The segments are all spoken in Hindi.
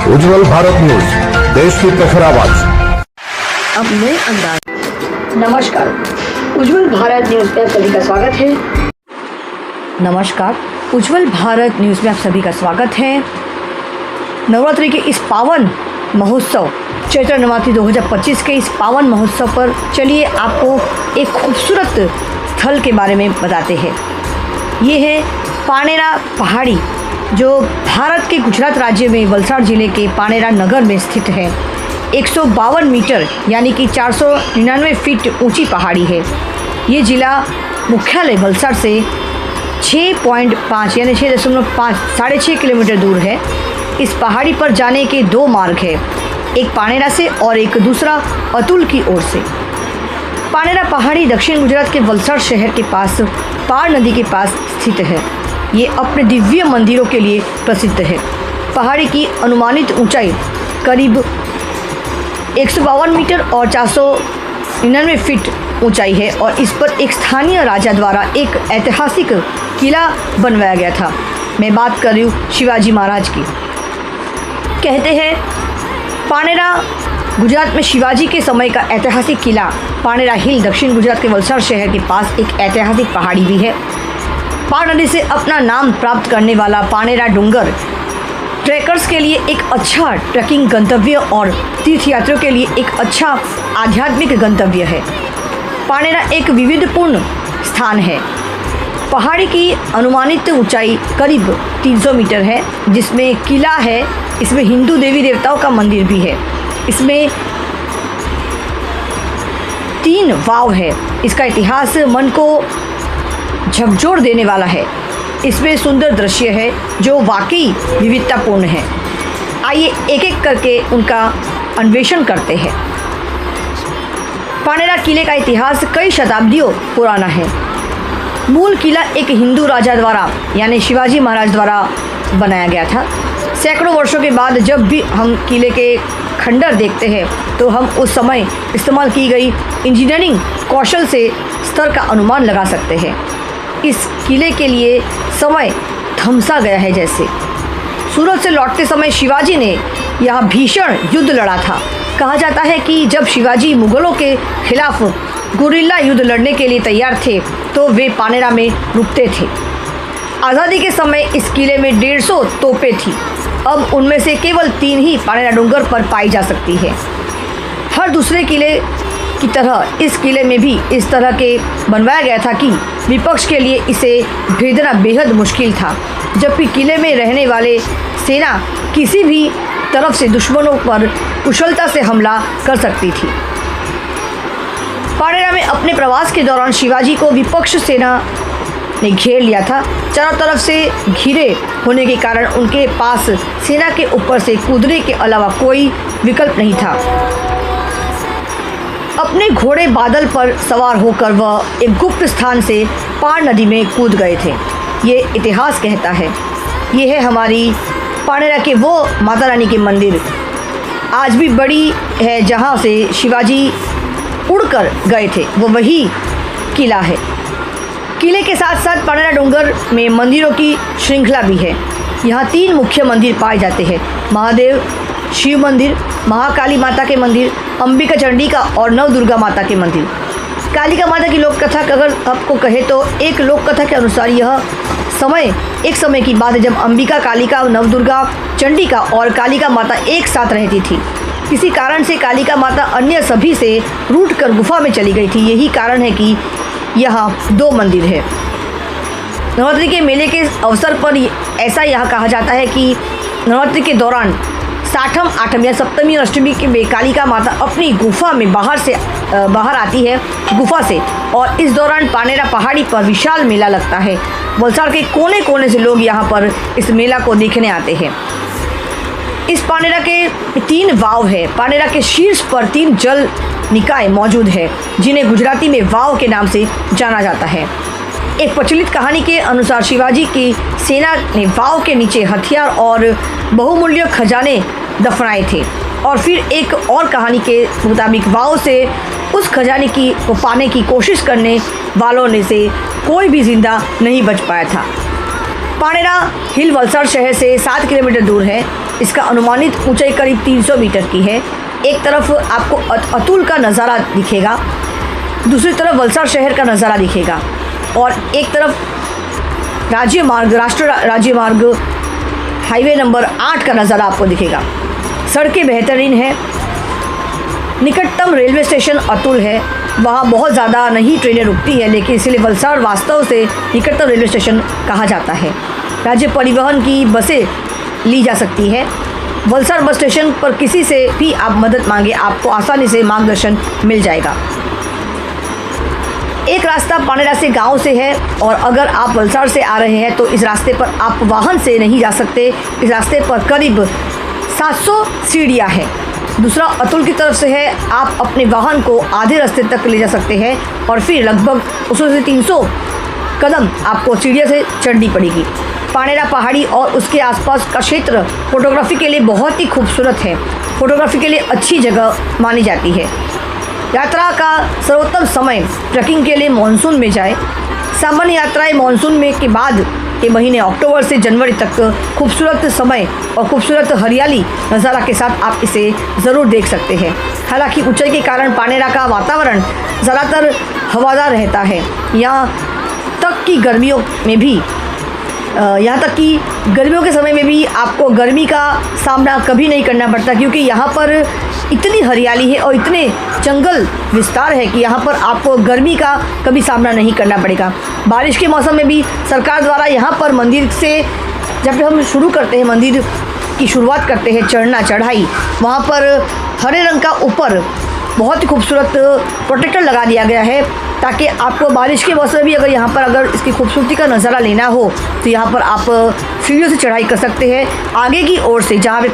उज्जवल भारत न्यूज, देश की प्रखर आवाज। अब नए अंदाज। नमस्कार, उज्जवल भारत न्यूज में आप सभी का स्वागत है। नमस्कार, उज्जवल भारत न्यूज में आप सभी का स्वागत है। नवरात्रि के इस पावन महोत्सव चैत्र नवरात्रि 2025 के इस पावन महोत्सव पर चलिए आपको एक खूबसूरत स्थल के बारे में बताते हैं। ये है पानेरा पहाड़ी, जो भारत के गुजरात राज्य में वलसाड जिले के पानेरा नगर में स्थित है। 152 मीटर यानी कि 499 फीट ऊंची पहाड़ी है। ये जिला मुख्यालय वलसाड से 6.5 यानी 6.5 किलोमीटर दूर है। इस पहाड़ी पर जाने के दो मार्ग हैं, एक पानेरा से और एक दूसरा अतुल की ओर से। पानेरा पहाड़ी दक्षिण गुजरात के वलसाड शहर के पास पार नदी के पास स्थित है। ये अपने दिव्य मंदिरों के लिए प्रसिद्ध है। पहाड़ी की अनुमानित ऊंचाई करीब 152 मीटर और 499 फीट ऊंचाई है और इस पर एक स्थानीय राजा द्वारा एक ऐतिहासिक किला बनवाया गया था। मैं बात कर रही हूँ शिवाजी महाराज की। कहते हैं पानेरा गुजरात में शिवाजी के समय का ऐतिहासिक किला पानेरा हिल दक्षिण गुजरात के वलसाड शहर के पास एक ऐतिहासिक पहाड़ी भी है। पार नदी से अपना नाम प्राप्त करने वाला पानेरा डूंगर ट्रैकर्स के लिए एक अच्छा ट्रैकिंग गंतव्य और तीर्थयात्रियों के लिए एक अच्छा आध्यात्मिक गंतव्य है। पानेरा एक विविधपूर्ण स्थान है। पहाड़ी की अनुमानित ऊंचाई करीब 300 मीटर है, जिसमें किला है। इसमें हिंदू देवी देवताओं का मंदिर भी है। इसमें 3 वाव है। इसका इतिहास मन को झकझोर देने वाला है। इसमें सुंदर दृश्य है जो वाकई विविधतापूर्ण है। आइए एक एक करके उनका अन्वेषण करते हैं। पानेरा किले का इतिहास कई शताब्दियों पुराना है। मूल किला एक हिंदू राजा द्वारा यानी शिवाजी महाराज द्वारा बनाया गया था। सैकड़ों वर्षों के बाद जब भी हम किले के खंडर देखते हैं तो हम उस समय इस्तेमाल की गई इंजीनियरिंग कौशल से स्तर का अनुमान लगा सकते हैं। इस किले के लिए समय थमसा गया है। जैसे सूरत से लौटते समय शिवाजी ने यहाँ भीषण युद्ध लड़ा था। कहा जाता है कि जब शिवाजी मुगलों के खिलाफ गुरिल्ला युद्ध लड़ने के लिए तैयार थे तो वे पानेरा में रुकते थे। आज़ादी के समय इस किले में 150 तोपें थी। अब उनमें से केवल 3 ही पानेरा डूंगर पर पाई जा सकती है। हर दूसरे किले की तरह इस किले में भी इस तरह के बनवाया गया था कि विपक्ष के लिए इसे भेदना बेहद मुश्किल था, जबकि किले में रहने वाले सेना किसी भी तरफ से दुश्मनों पर कुशलता से हमला कर सकती थी। पानेरा में अपने प्रवास के दौरान शिवाजी को विपक्ष सेना ने घेर लिया था। चारों तरफ से घिरे होने के कारण उनके पास सेना के ऊपर से कूदने के अलावा कोई विकल्प नहीं था। अपने घोड़े बादल पर सवार होकर वह एक गुप्त स्थान से पार नदी में कूद गए थे। ये इतिहास कहता है। ये है हमारी पानेरा के वो माता रानी के मंदिर, आज भी बड़ी है, जहाँ से शिवाजी उड़कर गए थे। वो वही किला है। किले के साथ साथ पानेरा डूंगर में मंदिरों की श्रृंखला भी है। यहाँ 3 मुख्य मंदिर पाए जाते हैं: महादेव शिव मंदिर, महाकाली माता के मंदिर, अंबिका चंडिका और नवदुर्गा माता के मंदिर। कालिका माता की लोक कथा अगर आपको कहे तो एक लोक कथा के अनुसार यह एक समय की बात है जब अंबिका, कालिका, नवदुर्गा, चंडिका और कालिका माता एक साथ रहती थी। किसी कारण से कालिका माता अन्य सभी से रूठ कर गुफा में चली गई थी। यही कारण है कि यहाँ 2 मंदिर है। नवरात्रि के मेले के अवसर पर ऐसा यहाँ कहा जाता है कि नवरात्रि के दौरान 6ठम, 8ठम या 7वीं और अष्टमी के कालिका माता अपनी गुफा में बाहर आती है गुफा से, और इस दौरान पानेरा पहाड़ी पर विशाल मेला लगता है। वलसाड के कोने कोने से लोग यहाँ पर इस मेला को देखने आते हैं। इस पानेरा के 3 वाव है। पानेरा के शीर्ष पर 3 जल निकाय मौजूद है, जिन्हें गुजराती में वाव के नाम से जाना जाता है। एक प्रचलित कहानी के अनुसार शिवाजी की सेना ने वाव के नीचे हथियार और बहुमूल्य खजाने दफनाए थे, और फिर एक और कहानी के मुताबिक वाव से उस खजाने को पाने की कोशिश करने वालों में से कोई भी जिंदा नहीं बच पाया था। पानेरा हिल वलसाड शहर से 7 किलोमीटर दूर है। इसका अनुमानित ऊंचाई करीब 300 मीटर की है। एक तरफ आपको अतुल का नज़ारा दिखेगा, दूसरी तरफ वलसाड शहर का नज़ारा दिखेगा और एक तरफ राष्ट्रीय राज्य मार्ग हाईवे नंबर 8 का नज़ारा आपको दिखेगा। सड़कें बेहतरीन हैं। निकटतम रेलवे स्टेशन अतुल है, वहाँ बहुत ज़्यादा नहीं ट्रेनें रुकती हैं, लेकिन इसलिए वलसाड वास्तव से निकटतम रेलवे स्टेशन कहा जाता है। राज्य परिवहन की बसें ली जा सकती है। वलसाड बस स्टेशन पर किसी से भी आप मदद मांगे, आपको आसानी से मार्गदर्शन मिल जाएगा। एक रास्ता पानेरा से गांव से है और अगर आप वलसाड से आ रहे हैं तो इस रास्ते पर आप वाहन से नहीं जा सकते। इस रास्ते पर करीब 700 सीढ़ियाँ हैं। दूसरा अतुल की तरफ से है, आप अपने वाहन को आधे रास्ते तक ले जा सकते हैं और फिर लगभग 200 से 300 कदम आपको सीढ़ियों से चढ़नी पड़ेगी। पानेरा पहाड़ी और उसके आसपास का क्षेत्र फोटोग्राफी के लिए बहुत ही खूबसूरत है। फोटोग्राफी के लिए अच्छी जगह मानी जाती है। यात्रा का सर्वोत्तम समय ट्रैकिंग के लिए मानसून में जाए। सामान्य यात्राएं मानसून में के बाद के महीने अक्टूबर से जनवरी तक खूबसूरत समय और खूबसूरत हरियाली नज़ारा के साथ आप इसे ज़रूर देख सकते हैं। हालांकि ऊंचाई के कारण पानेरा का वातावरण ज़्यादातर हवादार रहता है। यहाँ तक कि गर्मियों के समय में भी आपको गर्मी का सामना कभी नहीं करना पड़ता, क्योंकि यहाँ पर इतनी हरियाली है और इतने जंगल विस्तार है कि यहाँ पर आपको गर्मी का कभी सामना नहीं करना पड़ेगा। बारिश के मौसम में भी सरकार द्वारा यहाँ पर मंदिर से जब हम शुरू करते हैं, मंदिर की शुरुआत करते हैं चढ़ाई, वहाँ पर हरे रंग का ऊपर बहुत ही खूबसूरत प्रोटेक्टर लगा दिया गया है, ताकि आपको बारिश के मौसम में भी अगर इसकी खूबसूरती का नज़ारा लेना हो तो यहाँ पर आप सीढ़ियों से चढ़ाई कर सकते हैं। आगे की ओर से जहाँ पे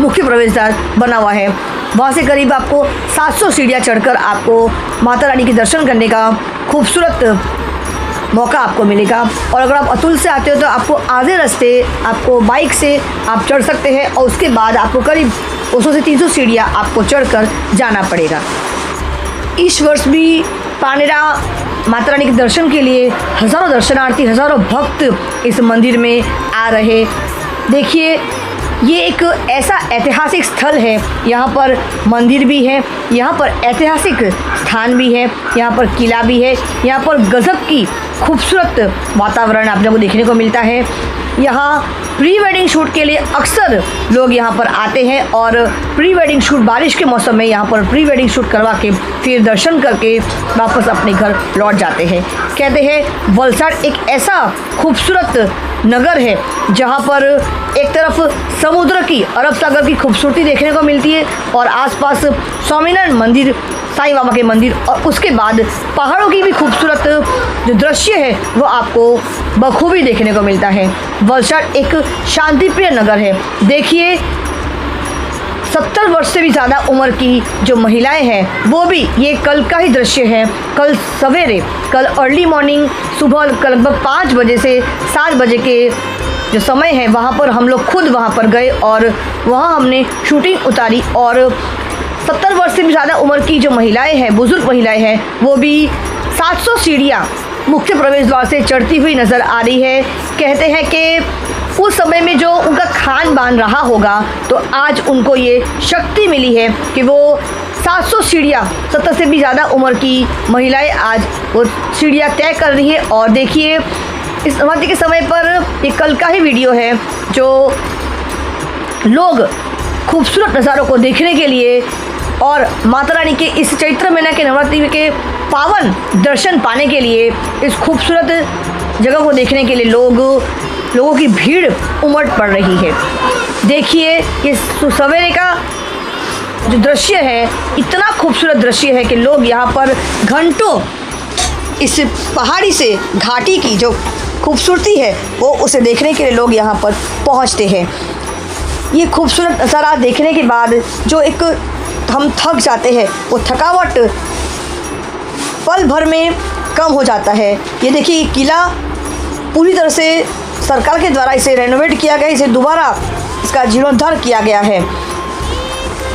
मुख्य प्रवेश द्वार बना हुआ है, वहाँ से करीब आपको 700 सीढ़ियाँ चढ़कर आपको माता रानी के दर्शन करने का खूबसूरत मौका आपको मिलेगा। और अगर आप अतुल से आते हो तो आपको आधे रास्ते आपको बाइक से आप चढ़ सकते हैं और उसके बाद आपको करीब 200 से 300 सीढ़ियाँ आपको चढ़कर जाना पड़ेगा। इस वर्ष भी पानेरा माता रानी के दर्शन के लिए हज़ारों दर्शनार्थी, हज़ारों भक्त इस मंदिर में आ रहे। देखिए, ये एक ऐसा ऐतिहासिक स्थल है। यहाँ पर मंदिर भी है, यहाँ पर ऐतिहासिक स्थान भी है, यहाँ पर किला भी है, यहाँ पर गजब की खूबसूरत वातावरण आप लोगों को देखने को मिलता है। यहाँ प्री वेडिंग शूट के लिए अक्सर लोग यहाँ पर आते हैं और प्री वेडिंग शूट बारिश के मौसम में यहाँ पर प्री वेडिंग शूट करवा के फिर दर्शन करके वापस अपने घर लौट जाते हैं। कहते हैं वलसाड एक ऐसा खूबसूरत नगर है जहाँ पर एक तरफ समुद्र की, अरब सागर की खूबसूरती देखने को मिलती है और आसपास स्वामीनारायण मंदिर, साईं बाबा के मंदिर और उसके बाद पहाड़ों की भी खूबसूरत जो दृश्य है वो आपको बखूबी देखने को मिलता है। वलसाड एक शांतिप्रिय नगर है। देखिए, 70 वर्ष से भी ज़्यादा उम्र की जो महिलाएं हैं वो भी, ये कल का ही दृश्य है। कल सवेरे, कल अर्ली मॉर्निंग, सुबह लगभग 5 बजे से 7 बजे के जो समय है वहाँ पर हम लोग खुद वहाँ पर गए और वहाँ हमने शूटिंग उतारी। और 70 वर्ष से भी ज़्यादा उम्र की जो महिलाएं हैं, बुज़ुर्ग महिलाएं हैं, वो भी 700 सीढ़ियाँ मुख्य प्रवेश द्वार से चढ़ती हुई नज़र आ रही है। कहते हैं कि उस समय में जो उनका खान बान रहा होगा तो आज उनको ये शक्ति मिली है कि वो 700 सीढ़ियाँ, 70 से भी ज़्यादा उम्र की महिलाएं आज वो सीढ़ियाँ तय कर रही है। और देखिए, इस नवरात्रि के समय पर ये कल का ही वीडियो है जो लोग खूबसूरत नज़ारों को देखने के लिए और माता रानी के इस चैत्र महीना के नवरात्रि के पावन दर्शन पाने के लिए, इस खूबसूरत जगह को देखने के लिए लोगों की भीड़ उमड़ पड़ रही है। देखिए, ये सवेरे का जो दृश्य है, इतना खूबसूरत दृश्य है कि लोग यहाँ पर घंटों इस पहाड़ी से घाटी की जो खूबसूरती है वो उसे देखने के लिए लोग यहाँ पर पहुँचते हैं। ये खूबसूरत नज़ारा देखने के बाद जो एक हम थक जाते हैं, वो थकावट पल भर में कम हो जाता है। ये देखिए, किला पूरी तरह से सरकार के द्वारा इसे रेनोवेट किया गया, इसे दोबारा इसका जीर्णोद्धार किया गया है।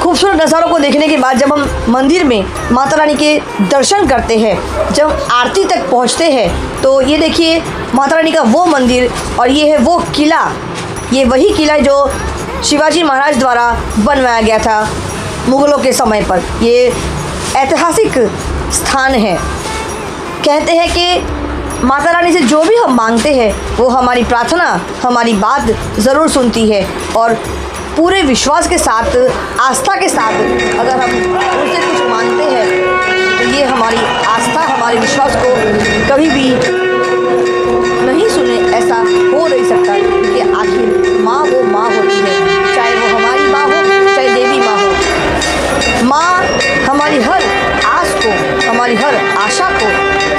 खूबसूरत नज़ारों को देखने के बाद जब हम मंदिर में माता रानी के दर्शन करते हैं, जब आरती तक पहुंचते हैं, तो ये देखिए माता रानी का वो मंदिर और ये है वो किला। ये वही किला जो शिवाजी महाराज द्वारा बनवाया गया था मुगलों के समय पर। ये ऐतिहासिक स्थान है। कहते हैं कि माता रानी से जो भी हम मांगते हैं वो हमारी प्रार्थना, हमारी बात ज़रूर सुनती है और पूरे विश्वास के साथ, आस्था के साथ अगर हम उनसे कुछ मांगते हैं तो ये हमारी आस्था, हमारे विश्वास को कभी भी नहीं सुने ऐसा हो नहीं सकता। कि आखिर माँ वो माँ होती है, चाहे वो हमारी माँ हो, चाहे देवी माँ हो। माँ हमारी हर आस को, हमारी हर आशा को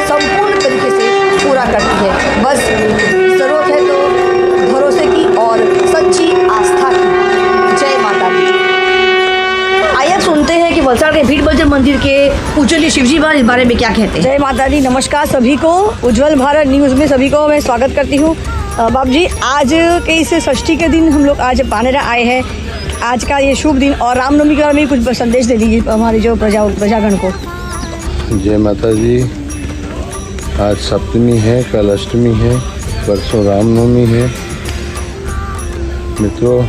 संपूर्ण तरीके से पूरा करती है। बस ज़रूरत है तो भरोसे की और सच्ची आस्था की। जय माता दी। आइए सुनते हैं कि वलसाड़ के भीड़ बजर मंदिर के पूज्य शिवजी महाराज इस बारे में क्या कहते हैं। जय माता दी। नमस्कार सभी को। उज्जवल भारत न्यूज़ में सभी को मैं स्वागत करती हूँ। बाबू जी, आज के इस षष्ठी के दिन हम लोग आज पानेरा आए हैं। आज का ये शुभ दिन और रामनवमी के बारे में कुछ संदेश दे दीजिए हमारी जो प्रजागण को। जय माता दी। आज सप्तमी है, कल अष्टमी है, परसों रामनवमी है। मित्रों,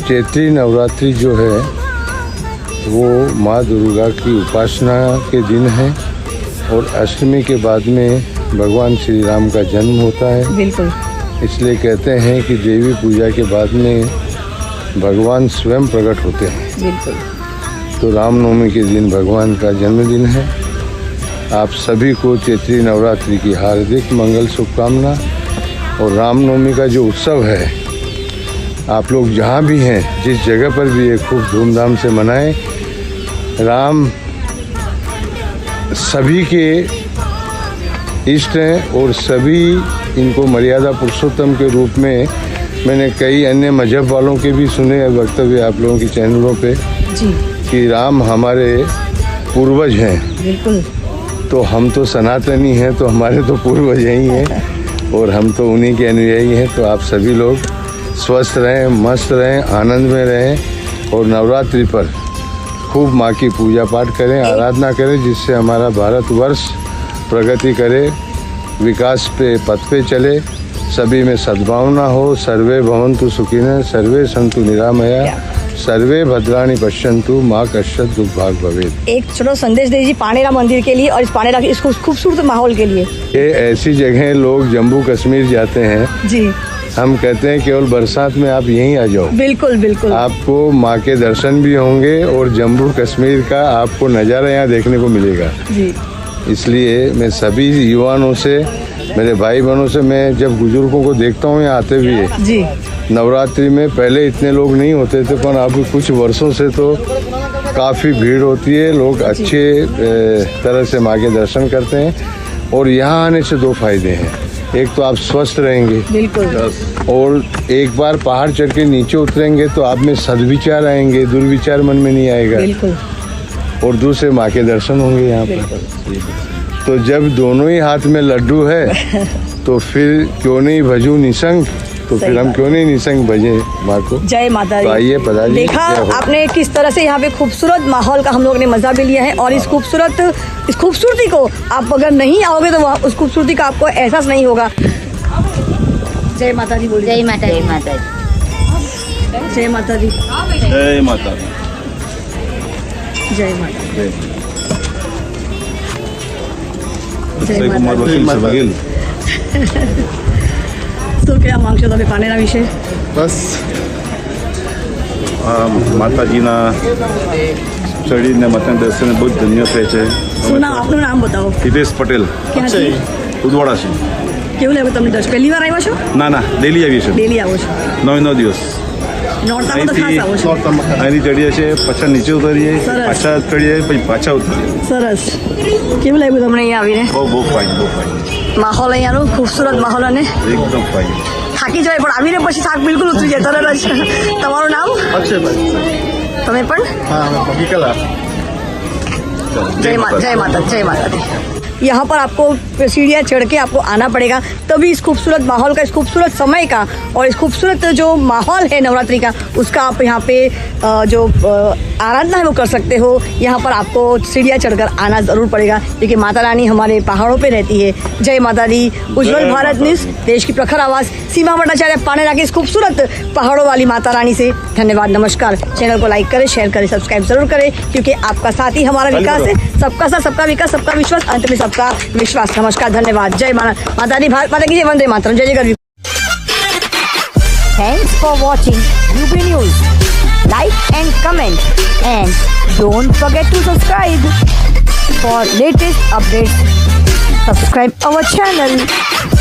चैत्री नवरात्रि जो है वो माँ दुर्गा की उपासना के दिन है और अष्टमी के बाद में भगवान श्री राम का जन्म होता है। बिल्कुल। इसलिए कहते हैं कि देवी पूजा के बाद में भगवान स्वयं प्रकट होते हैं। बिल्कुल। तो रामनवमी के दिन भगवान का जन्मदिन है। आप सभी को चैत्री नवरात्रि की हार्दिक मंगल शुभकामना। और रामनवमी का जो उत्सव है, आप लोग जहाँ भी हैं, जिस जगह पर भी ये खूब धूमधाम से मनाएं। राम सभी के इष्ट हैं और सभी इनको मर्यादा पुरुषोत्तम के रूप में, मैंने कई अन्य मजहब वालों के भी सुने वक्तव्य आप लोगों के चैनलों पे जी कि राम हमारे पूर्वज हैं। बिल्कुल। तो हम तो सनातनी हैं, तो हमारे तो पूर्वज ही हैं और हम तो उन्हीं के अनुयायी हैं। तो आप सभी लोग स्वस्थ रहें, मस्त रहें, आनंद में रहें और नवरात्रि पर खूब माँ की पूजा पाठ करें, आराधना करें, जिससे हमारा भारतवर्ष प्रगति करे, विकास पे पथ पे चले, सभी में सद्भावना हो। सर्वे भवन्तु सुखिनः, सर्वे सन्तु निरामया, सर्वे भद्राणि पश्यन्तु, माँ कश्चित् दुर्भाग भवेत्। एक छोटा संदेश दीजिए पानेरा मंदिर के लिए और इस पानेरा के इस खूबसूरत माहौल के लिए। ये ऐसी जगह लोग जम्मू कश्मीर जाते हैं जी। हम कहते हैं केवल बरसात में आप यहीं आ जाओ। बिल्कुल बिल्कुल। आपको माँ के दर्शन भी होंगे और जम्मू कश्मीर का आपको नज़ारा यहाँ देखने को मिलेगा जी। इसलिए मैं सभी युवाओं से, मेरे भाई बहनों से, मैं जब बुजुर्गों को देखता हूँ यहाँ आते हुए जी, नवरात्रि में, पहले इतने लोग नहीं होते थे पर अब कुछ वर्षों से तो काफ़ी भीड़ होती है। लोग अच्छे तरह से माँ के दर्शन करते हैं और यहाँ आने से दो फायदे हैं। एक तो आप स्वस्थ रहेंगे बिल्कुल, और एक बार पहाड़ चढ़ के नीचे उतरेंगे तो आप में सद्विचार आएंगे, दुर्विचार मन में नहीं आएगा, बिल्कुल। और दूसरे माँ के दर्शन होंगे यहाँ पर। तो जब दोनों ही हाथ में लड्डू है तो फिर क्यों नहीं भजू निसंग, तो फिर हम क्यों नहीं निसंग भजे माँ को। जय माता दी। तो आइए पधारिए। देखा आपने किस तरह से यहाँ पे खूबसूरत माहौल का हम लोगों ने मजा भी लिया है और इस खूबसूरती को आप अगर नहीं आओगे तो उस खूबसूरती का आपको एहसास नहीं होगा। जय माता दी बोलिए। जय माता दी। माता दी। जय माता दी। जय माता दी। जय माता दी। अक्षय कुमार वकील तो क्या मागશો તમે પાનેરા વિશે? બસ માતાજીના ચડીને માતાના દર્શને બહુ ધન્ય થાય છે. શું નામ આપનું નામ બતાવો? હિતેશ પટેલ, ક્યાંથી? ઉદવાડાથી. કેવું લાગ્યું તમને દર્શન? પહેલી વાર આવ્યા છો? ના ના, ડેલી આવીએ છીએ. ડેલી આવો છો? 9 દિવસ નોરતામાં તો ખાસ આવો છો? અહીંથી ચડીએ છીએ, પાછા નીચે ઉતરીએ, સરસ. પાછા ચડીએ, પછી પાછા ઉતરીએ. સરસ. કેવું લાગ્યું તમને અહીંયા આવીને? બહુ ફાઇન, બહુ ફાઇન, માહોલ અહીંયાનો ખૂબસૂરત માહોલ અને એકદમ ફાઇન. થાકી જાય પણ આવીને પછી થાક બિલકુલ ઉતરી જાય તરત જ. તમારું નામ? અક્ષયભાઈ. તમે પણ? હા, વિકલા. जय माता दी। यहाँ पर आपको सीढ़ियाँ चढ़ के आपको आना पड़ेगा, तभी इस खूबसूरत माहौल का, इस खूबसूरत समय का और इस खूबसूरत जो माहौल है नवरात्रि का, उसका आप यहाँ पे जो आराधना है वो कर सकते हो। यहाँ पर आपको सीढ़ियाँ चढ़कर आना ज़रूर पड़ेगा क्योंकि माता रानी हमारे पहाड़ों पे रहती है। जय माता दी। उज्जवल भारत न्यूज़, देश की प्रखर आवाज़, सीमा भट्टाचार्य पानेरा की इस खूबसूरत पहाड़ों वाली माता रानी से धन्यवाद, नमस्कार। चैनल को लाइक करें, शेयर करें, सब्सक्राइब जरूर करें क्योंकि आपका साथ ही हमारा विकास है। सबका साथ, सबका विकास, सबका विश्वास, अंत में सबका विश्वास। नमस्कार, धन्यवाद। जय माता दी। भारत माता की जय। वंदे मातरम। जय जय गढ़। Thanks for watching UB News. Like and comment and don't forget to subscribe. For latest updates, subscribe our channel.